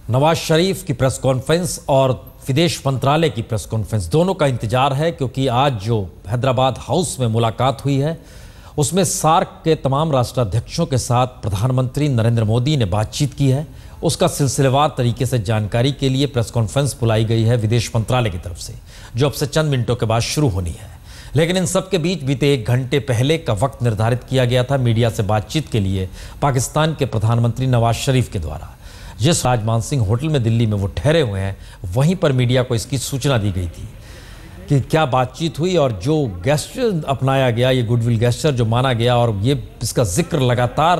नवाज शरीफ की press conference और विदेश मंत्रालय की प्रेस कॉन्फ्रेंस दोनों का इंतजार है, क्योंकि आज जो हैदराबाद हाउस में मुलाकात हुई है उसमें सार्क के तमाम राष्ट्राध्यक्षों के साथ प्रधानमंत्री नरेंद्र मोदी ने बातचीत की है। उसका सिलसिलेवार तरीके से जानकारी के लिए प्रेस कॉन्फ्रेंस बुलाई गई है विदेश मंत्रालय की तरफ से, जो अब से चंद मिनटों के बाद शुरू होनी है। लेकिन इन सब के बीच बीते 1 घंटे पहले का वक्त निर्धारित किया गया था मीडिया से बातचीत के लिए पाकिस्तान के प्रधानमंत्री नवाज शरीफ के द्वारा। जिस राजमान सिंह होटल में दिल्ली में वो ठहरे हुए हैं, वहीं पर मीडिया को इसकी सूचना दी गई थी कि क्या बातचीत हुई और जो गेस्चर अपनाया गया, ये गुडविल गेस्चर जो माना गया, और ये इसका जिक्र लगातार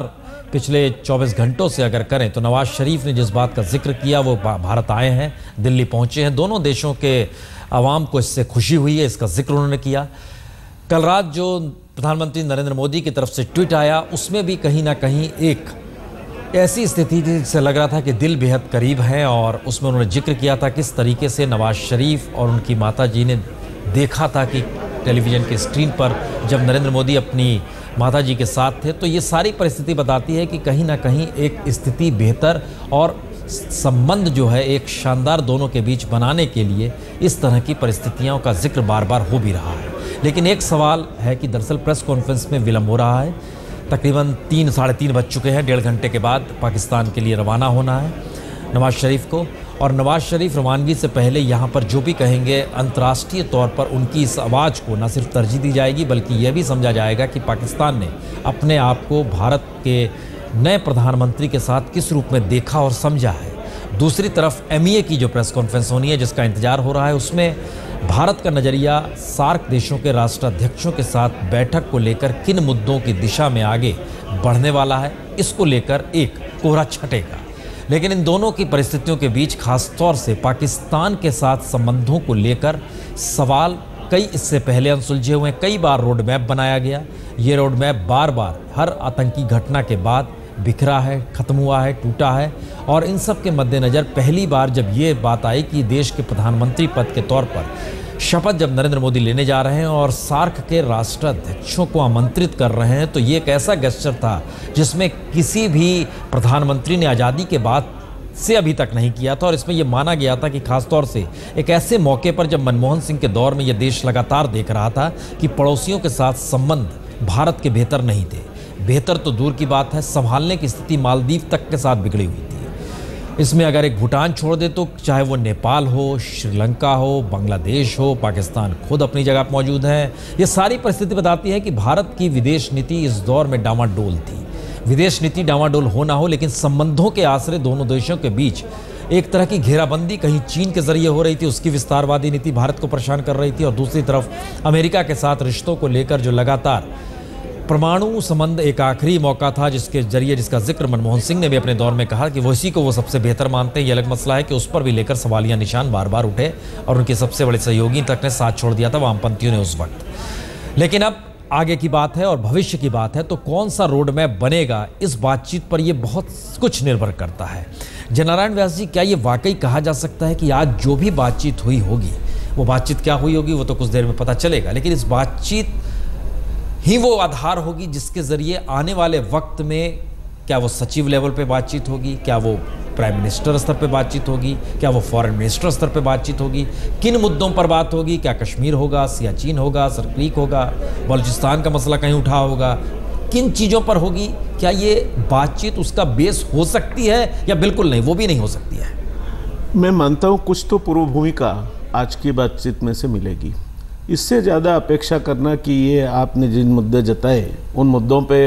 पिछले 24 घंटों से अगर करें तो नवाज शरीफ ने जिस बात का जिक्र किया वो भारत आए हैं, दिल्ली पहुंचे हैं, दोनों देशों के आवाम को इससे खुशी हुई है, इसका जिक्र उन्होंने किया। कल रात जो प्रधानमंत्री नरेंद्र मोदी की तरफ से ट्वीट आया उसमें भी कहीं ना कहीं एक ऐसी स्थिति जिससे लग रहा था कि दिल बेहद करीब है, और उसमें उन्होंने जिक्र किया था किस तरीके से नवाज शरीफ और उनकी माताजी ने देखा था कि टेलीविज़न के स्क्रीन पर जब नरेंद्र मोदी अपनी माताजी के साथ थे, तो ये सारी परिस्थिति बताती है कि कहीं ना कहीं एक स्थिति बेहतर और संबंध जो है एक शानदार दोनों के बीच बनाने के लिए इस तरह की परिस्थितियों का जिक्र बार बार हो भी रहा है। लेकिन एक सवाल है कि दरअसल प्रेस कॉन्फ्रेंस में विलंब हो रहा है, तकरीबन 3 साढ़े 3 बज चुके हैं, 1.5 घंटे के बाद पाकिस्तान के लिए रवाना होना है नवाज शरीफ को। और नवाज शरीफ रवानगी से पहले यहाँ पर जो भी कहेंगे अंतर्राष्ट्रीय तौर पर उनकी इस आवाज़ को न सिर्फ तरजीह दी जाएगी बल्कि यह भी समझा जाएगा कि पाकिस्तान ने अपने आप को भारत के नए प्रधानमंत्री के साथ किस रूप में देखा और समझा है। दूसरी तरफ MEA की जो प्रेस कॉन्फ्रेंस होनी है जिसका इंतजार हो रहा है, उसमें भारत का नज़रिया सार्क देशों के राष्ट्राध्यक्षों के साथ बैठक को लेकर किन मुद्दों की दिशा में आगे बढ़ने वाला है, इसको लेकर एक कोहरा छटेगा। लेकिन इन दोनों की परिस्थितियों के बीच खास तौर से पाकिस्तान के साथ संबंधों को लेकर सवाल कई इससे पहले अनसुलझे हुए, कई बार रोड मैप बनाया गया। ये रोड मैप बार बार हर आतंकी घटना के बाद बिखरा है, ख़त्म हुआ है, टूटा है। और इन सब के मद्देनज़र पहली बार जब ये बात आई कि देश के प्रधानमंत्री पद के तौर पर शपथ जब नरेंद्र मोदी लेने जा रहे हैं और सार्क के राष्ट्राध्यक्षों को आमंत्रित कर रहे हैं, तो ये एक ऐसा गेस्चर था जिसमें किसी भी प्रधानमंत्री ने आज़ादी के बाद से अभी तक नहीं किया था। और इसमें यह माना गया था कि खासतौर से एक ऐसे मौके पर जब मनमोहन सिंह के दौर में यह देश लगातार देख रहा था कि पड़ोसियों के साथ संबंध भारत के बेहतर नहीं थे। बेहतर तो दूर की बात है, संभालने की स्थिति मालदीव तक के साथ बिगड़ी हुई थी। इसमें अगर एक भूटान छोड़ दे तो चाहे वो नेपाल हो, श्रीलंका हो, बांग्लादेश हो, पाकिस्तान खुद अपनी जगह पर मौजूद है। ये सारी परिस्थिति बताती है कि भारत की विदेश नीति इस दौर में डामाडोल थी। विदेश नीति डामाडोल हो ना हो, लेकिन संबंधों के आसरे दोनों देशों के बीच एक तरह की घेराबंदी कहीं चीन के जरिए हो रही थी, उसकी विस्तारवादी नीति भारत को परेशान कर रही थी, और दूसरी तरफ अमेरिका के साथ रिश्तों को लेकर जो लगातार परमाणु संबंध एक आखिरी मौका था जिसके जरिए जिसका जिक्र मनमोहन सिंह ने भी अपने दौर में कहा कि वो इसी को वो सबसे बेहतर मानते हैं। ये अलग मसला है कि उस पर भी लेकर सवालिया निशान बार बार उठे और उनके सबसे बड़े सहयोगी तक ने साथ छोड़ दिया था वामपंथियों ने उस वक्त। लेकिन अब आगे की बात है और भविष्य की बात है, तो कौन सा रोड मैप बनेगा इस बातचीत पर यह बहुत कुछ निर्भर करता है। जयनारायण व्यास जी, क्या ये वाकई कहा जा सकता है कि आज जो भी बातचीत हुई होगी, वो बातचीत क्या हुई होगी वो तो कुछ देर में पता चलेगा, लेकिन इस बातचीत ही वो आधार होगी जिसके जरिए आने वाले वक्त में क्या वो सचिव लेवल पे बातचीत होगी, क्या वो प्राइम मिनिस्टर स्तर पे बातचीत होगी, क्या वो फॉरेन मिनिस्टर स्तर पे बातचीत होगी, किन मुद्दों पर बात होगी, क्या कश्मीर होगा, सियाचिन होगा, सरक्रीक होगा, बलूचिस्तान का मसला कहीं उठा होगा, किन चीज़ों पर होगी, क्या ये बातचीत उसका बेस हो सकती है या बिल्कुल नहीं, वो भी नहीं हो सकती है। मैं मानता हूँ कुछ तो पूर्व भूमिका आज की बातचीत में से मिलेगी। इससे ज़्यादा अपेक्षा करना कि ये आपने जिन मुद्दे जताए उन मुद्दों पे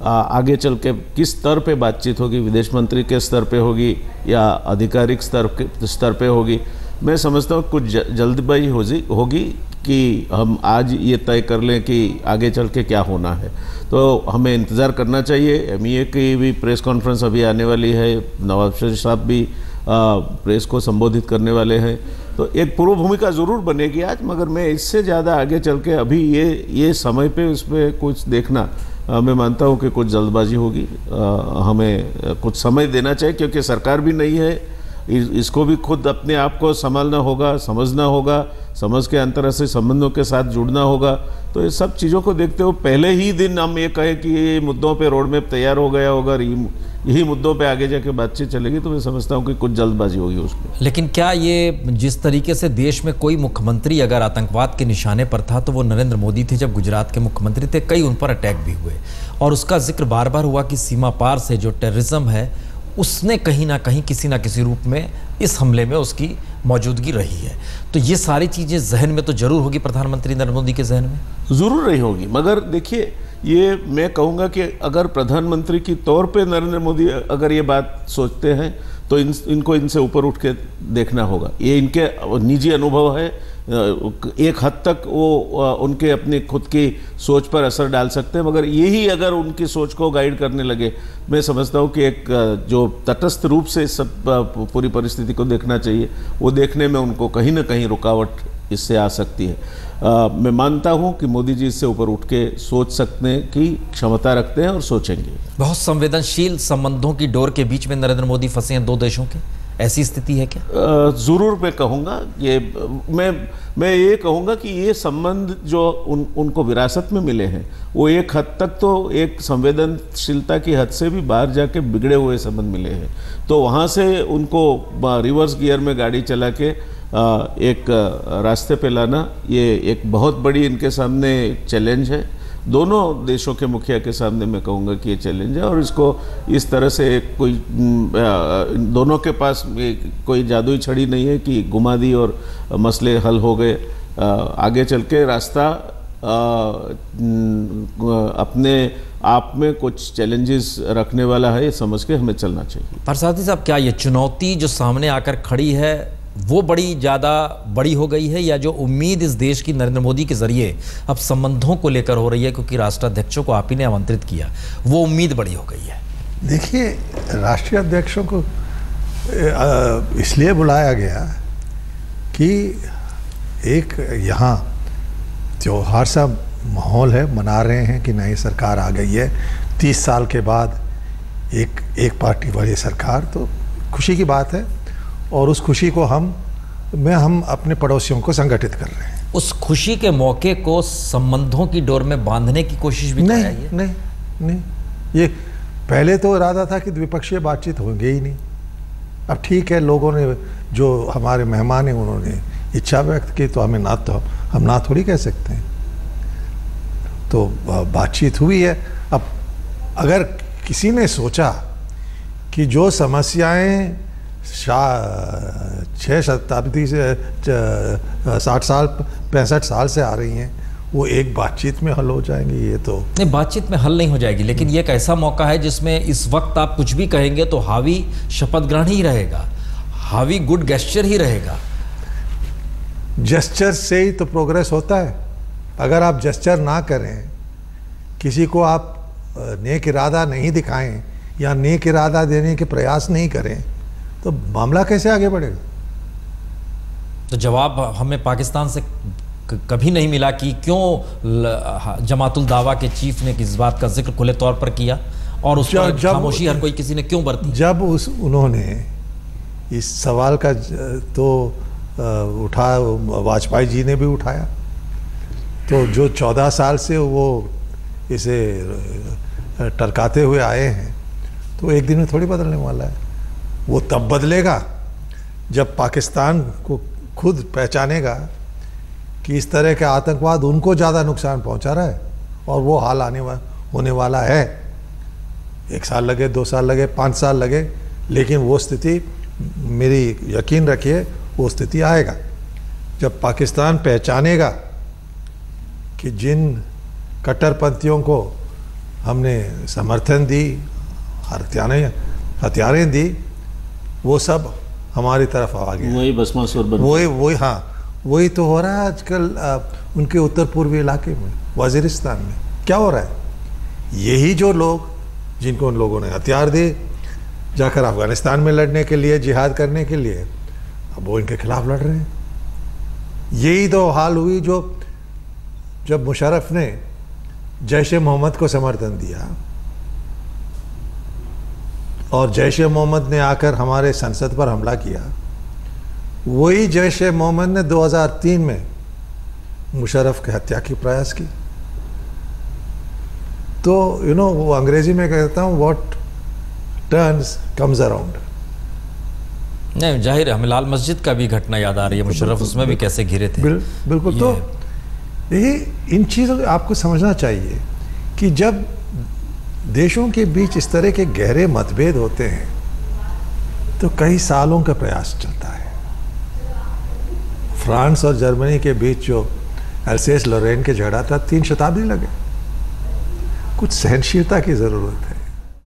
आगे चल के किस स्तर पे बातचीत होगी, विदेश मंत्री के स्तर पे होगी या आधिकारिक स्तर पे होगी, मैं समझता हूँ कुछ जल्दबाजी होगी कि हम आज ये तय कर लें कि आगे चल के क्या होना है। तो हमें इंतज़ार करना चाहिए। MEA की भी प्रेस कॉन्फ्रेंस अभी आने वाली है, नवाज शरीफ साहब भी प्रेस को संबोधित करने वाले हैं, तो एक पूर्व भूमिका ज़रूर बनेगी आज। मगर मैं इससे ज़्यादा आगे चल के अभी ये समय पे उस पर कुछ देखना मैं मानता हूँ कि कुछ जल्दबाजी होगी। हमें कुछ समय देना चाहिए क्योंकि सरकार भी नहीं है, इसको भी खुद अपने आप को संभालना होगा, समझना होगा, समझ के अंतर्राष्ट्रीय संबंधों के साथ जुड़ना होगा। तो ये सब चीज़ों को देखते हुए पहले ही दिन हम ये कहें कि ये मुद्दों पे रोड मैप तैयार हो गया होगा, यही मुद्दों पे आगे जाके बातचीत चलेगी तो मैं समझता हूँ कि कुछ जल्दबाजी होगी उसमें। लेकिन क्या ये जिस तरीके से देश में कोई मुख्यमंत्री अगर आतंकवाद के निशाने पर था तो वो नरेंद्र मोदी थे, जब गुजरात के मुख्यमंत्री थे, कई उन पर अटैक भी हुए और उसका जिक्र बार बार हुआ कि सीमा पार से जो टेररिज्म है उसने कहीं ना कहीं किसी ना किसी रूप में इस हमले में उसकी मौजूदगी रही है। तो ये सारी चीज़ें जहन में तो जरूर होगी प्रधानमंत्री नरेंद्र मोदी के जहन में, ज़रूर रही होगी। मगर देखिए, ये मैं कहूँगा कि अगर प्रधानमंत्री की तौर पे नरेंद्र मोदी अगर ये बात सोचते हैं तो इनको इनसे ऊपर उठ के देखना होगा। ये इनके निजी अनुभव है, एक हद तक वो उनके अपनी खुद की सोच पर असर डाल सकते हैं, मगर यही अगर उनकी सोच को गाइड करने लगे, मैं समझता हूँ कि एक जो तटस्थ रूप से इस सब पूरी परिस्थिति को देखना चाहिए, वो देखने में उनको कहीं ना कहीं रुकावट इससे आ सकती है। मैं मानता हूं कि मोदी जी इससे ऊपर उठ के सोच सकने की क्षमता रखते हैं और सोचेंगे। बहुत संवेदनशील संबंधों की डोर के बीच में नरेंद्र मोदी फंसे हैं दो देशों के, ऐसी स्थिति है क्या? ज़रूर मैं कहूँगा, ये मैं ये कहूँगा कि ये संबंध जो उनको विरासत में मिले हैं वो एक हद तक तो एक संवेदनशीलता की हद से भी बाहर जाके बिगड़े हुए संबंध मिले हैं। तो वहाँ से उनको रिवर्स गियर में गाड़ी चला के एक रास्ते पे लाना, ये एक बहुत बड़ी इनके सामने चैलेंज है। दोनों देशों के मुखिया के सामने मैं कहूँगा कि ये चैलेंज है और इसको इस तरह से कोई दोनों के पास कोई जादुई छड़ी नहीं है कि घुमा दी और मसले हल हो गए। आगे चल के रास्ता अपने आप में कुछ चैलेंजेस रखने वाला है, ये समझ के हमें चलना चाहिए। प्रसाद साहब, क्या ये चुनौती जो सामने आकर खड़ी है वो ज़्यादा बड़ी हो गई है, या जो उम्मीद इस देश की नरेंद्र मोदी के जरिए अब संबंधों को लेकर हो रही है, क्योंकि राष्ट्राध्यक्षों को आप ही ने आमंत्रित किया, वो उम्मीद बड़ी हो गई है? देखिए, राष्ट्रीय अध्यक्षों को इसलिए बुलाया गया कि एक यहाँ त्योहार सा माहौल है, मना रहे हैं कि नई सरकार आ गई है 30 साल के बाद, एक पार्टी वाली सरकार, तो खुशी की बात है और उस खुशी को हम अपने पड़ोसियों को संगठित कर रहे हैं। उस खुशी के मौके को संबंधों की डोर में बांधने की कोशिश भी नहीं, ये पहले तो इरादा था कि द्विपक्षीय बातचीत होगी ही नहीं। अब ठीक है, लोगों ने, जो हमारे मेहमान हैं, उन्होंने इच्छा व्यक्त की तो हम ना थोड़ी कह सकते हैं। तो बातचीत हुई है। अब अगर किसी ने सोचा कि जो समस्याएं 6 शताब्दी से 65 साल से आ रही हैं वो एक बातचीत में हल हो जाएंगी, ये तो नहीं, बातचीत में हल नहीं हो जाएगी। लेकिन ये एक ऐसा मौका है जिसमें इस वक्त आप कुछ भी कहेंगे तो हावी शपथ ग्रहण ही रहेगा, हावी गुड गेस्चर ही रहेगा। जेस्चर से ही तो प्रोग्रेस होता है। अगर आप जेस्चर ना करें, किसी को आप नेक इरादा नहीं दिखाएं या नेक इरादा देने के प्रयास नहीं करें तो मामला कैसे आगे बढ़ेगा? तो जवाब हमें पाकिस्तान से कभी नहीं मिला कि क्यों जमातुल दावा के चीफ ने इस बात का जिक्र खुले तौर पर किया और उस पर खामोशी हर कोई किसी ने क्यों बरती? जब उन्होंने इस सवाल का तो उठा, वाजपेयी जी ने भी उठाया, तो जो 14 साल से वो इसे टरकाते हुए आए हैं, तो एक दिन में थोड़ी बदलने वाला है। वो तब बदलेगा जब पाकिस्तान को खुद पहचानेगा कि इस तरह का आतंकवाद उनको ज़्यादा नुकसान पहुंचा रहा है और वो हाल होने वाला है। 1 साल लगे, 2 साल लगे, 5 साल लगे, लेकिन वो स्थिति, मेरी यकीन रखिए, वो स्थिति आएगा जब पाकिस्तान पहचानेगा कि जिन कट्टरपंथियों को हमने समर्थन दी, हथियारें दी, वो सब हमारी तरफ आ गए। वही भस्मासुर बन, वही तो हो रहा है आजकल उनके उत्तर पूर्वी इलाके में, वजीरिस्तान में क्या हो रहा है। यही जो लोग, जिनको उन लोगों ने हथियार दिए जाकर अफगानिस्तान में लड़ने के लिए, जिहाद करने के लिए, अब वो इनके खिलाफ लड़ रहे हैं। यही तो हाल हुई जब मुशर्रफ ने जैश-ए-मोहम्मद को समर्थन दिया और जैश-ए-मोहम्मद ने आकर हमारे संसद पर हमला किया। वही जैश-ए-मोहम्मद ने 2003 में मुशर्रफ की हत्या की प्रयास की। तो वो अंग्रेजी में कहता हूँ, व्हाट turns comes around. नहीं, जाहिर है हमें लाल मस्जिद का भी घटना याद आ रही है, मुशर्रफ उसमें भी कैसे घिरे थे। बिल्कुल। तो ये इन चीज़ों को आपको समझना चाहिए कि जब देशों के बीच इस तरह के गहरे मतभेद होते हैं तो कई सालों का प्रयास चलता है। फ्रांस और जर्मनी के बीच जो अल्सेस लोरेन के झगड़ा था 3 शताब्दी लगे। कुछ सहनशीलता की ज़रूरत है।